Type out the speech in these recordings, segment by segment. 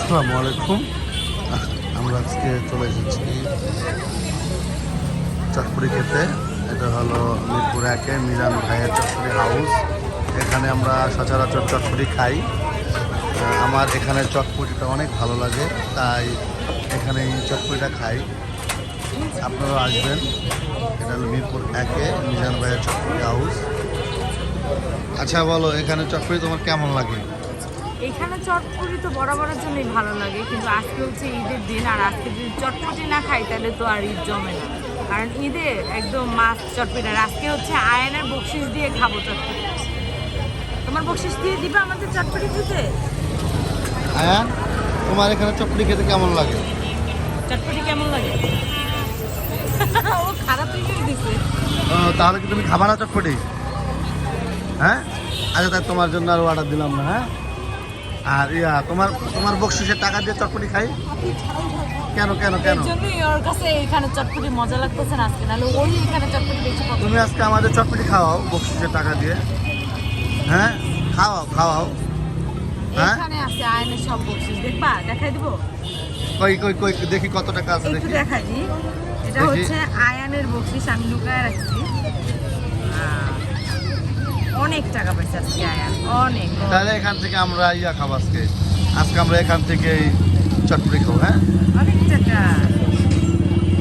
আসসালামু আলাইকুম। আমরা আজকে চলে এসেছি চটপটি খেতে। এটা হলো মিরপুর 1-এ মিজান ভাইয়ের চটপটি হাউস। এখানে আমরা সচরাচর চটপটি খাই। আমার এখানে চটপটিটা অনেক ভালো লাগে, তাই এখানে এই চটপটিটা খাই। আপনারাও আসবেন। এটা হলো মিরপুর 1-এ মিজান ভাইয়ের চটপটি হাউস। আচ্ছা বলো, এখানে চটপটি তোমার কেমন লাগে? এখানে চটপটি তো বরাবরের জন্যই ভালো লাগে, কিন্তু আজকে হচ্ছে ঈদের দিন, আর আজকে যদি চটপটি না খাই তাহলে তো আর ঈদ জমে না। কারণ ঈদে একদম মাছ চটপটি। আর আজকে হচ্ছে আয়ানের বকশিস দিয়ে খাবো চটপটি। তোমার বকশিস দিয়ে দিবা আমাদের চটপটি খেতে? আয়ান, তোমার এখানে চটপটি খেতে কেমন লাগে? চটপটি কেমন লাগে? ও খারাপ রিভিউ দিছে। তাহলে কি তুমি খাবা না চটপটি? হ্যাঁ, আচ্ছা তাই তোমার জন্য আরো অর্ডার দিলাম না। হ্যাঁ, আর তোমার তোমার বকশিসের টাকা দিয়ে চটপটি খাই কেন কেন কেন? এর জন্যই ওর কাছে এখানে চটপটি মজা লাগতেছে না আজকে, নাহলে ওই এখানে চটপটি বেশি পছন্দ। তুমি আজকে আমাদের চটপটি খাওয়াও বকশিসের টাকা দিয়ে। হ্যাঁ, খাওয়াও খাওয়াও। হ্যাঁ, এখানে আছে আয়নের সব বকশিস, দেখবা? দেখাই দিব। কই কই কই দেখি কত টাকা আছে একটু দেখি। দেখাই দিই। এটা দেখি। হচ্ছে আয়ানের বকশিস, আমি লুকায় রাখছি। অনেক টাকা পাইছে আজকে আয়ান, অনেক। তাহলে এখান থেকে আমরা খাবো আজকে। আজকে আমরা এখান থেকে চটপটি খাবো। হ্যাঁ, অনেক টাকা।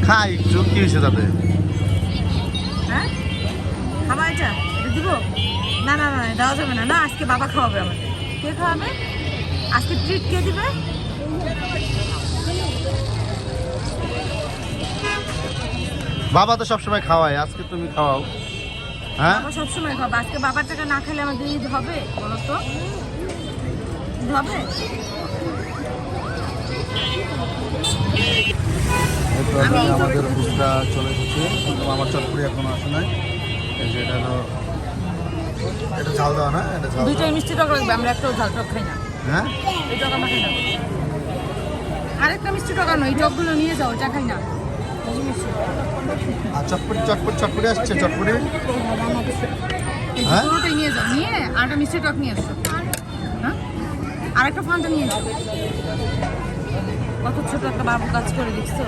খাই একটু, কি হয়েছে তাতে? হ্যাঁ, খাবা এটা? এটা দিব? না না না, দেওয়া যাবে না। না, আজকে বাবা খাওয়াবে আমাদের। কে খাওয়াবে আজকে? ট্রিট কে দিবে? বাবা তো সবসময় খাওয়ায়, আজকে তুমি খাওয়াও। হ্যাঁ, বাবা সবসময় খাবে, আজকে বাবার টাকা না খেলে আমাদের ঈদ হবে? বলো তো, ঈদ হবে? আমাদের ফুচকা চলে এসেছে, কিন্তু আমার চটপটি এখনো আসে নাই। এই যে এটা হলো, এটা ঝাল দেওয়া না, এটা ঝাল দুইটাই দেওয়া। মিষ্টি টক লাগবে, আমরা একটাও ঝাল টক খাই না। হ্যাঁ, এই টক আমরা খাই না। আরেকটা মিষ্টি টক আনো, এই টকগুলো নিয়ে যাও, এটা খাই না। এই মিষ্টি আর চটপটি চটপটি চটপটি আসছে চটপটি। হ্যাঁ, পুরোটাই নিয়ে যাও, নিয়ে আরেকটা মিষ্টি টক নিয়ে আসো। হ্যাঁ, আরেকটা ফান্টা নিয়ে যাও। কত ছোট একটা বাবু কাজ করে দেখছো?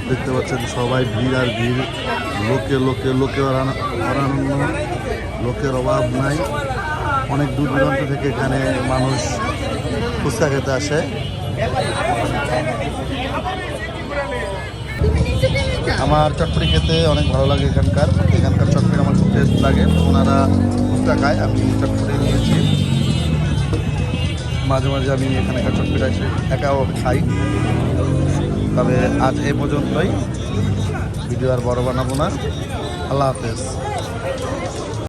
দেখতে পাচ্ছেন সবাই ভিড় আর ভিড়, লোকে লোকে লোকে অরানন্য, লোকের অভাব নাই। অনেক দূর দূরান্ত থেকে এখানে মানুষ ফুচকা খেতে আসে। আমার চটপটি খেতে অনেক ভালো লাগে। এখানকার চটপটি আমার খুব টেস্ট লাগে। ওনারা ফুচকা খায়, আমি চটপটি নিয়েছি। মাঝে মাঝে আমি এখানকার চটপটিটা এসে একাও খাই। তবে আজ এই পর্যন্তই, ভিডিও আর বড় বানাবো না। আল্লাহ হাফেজ।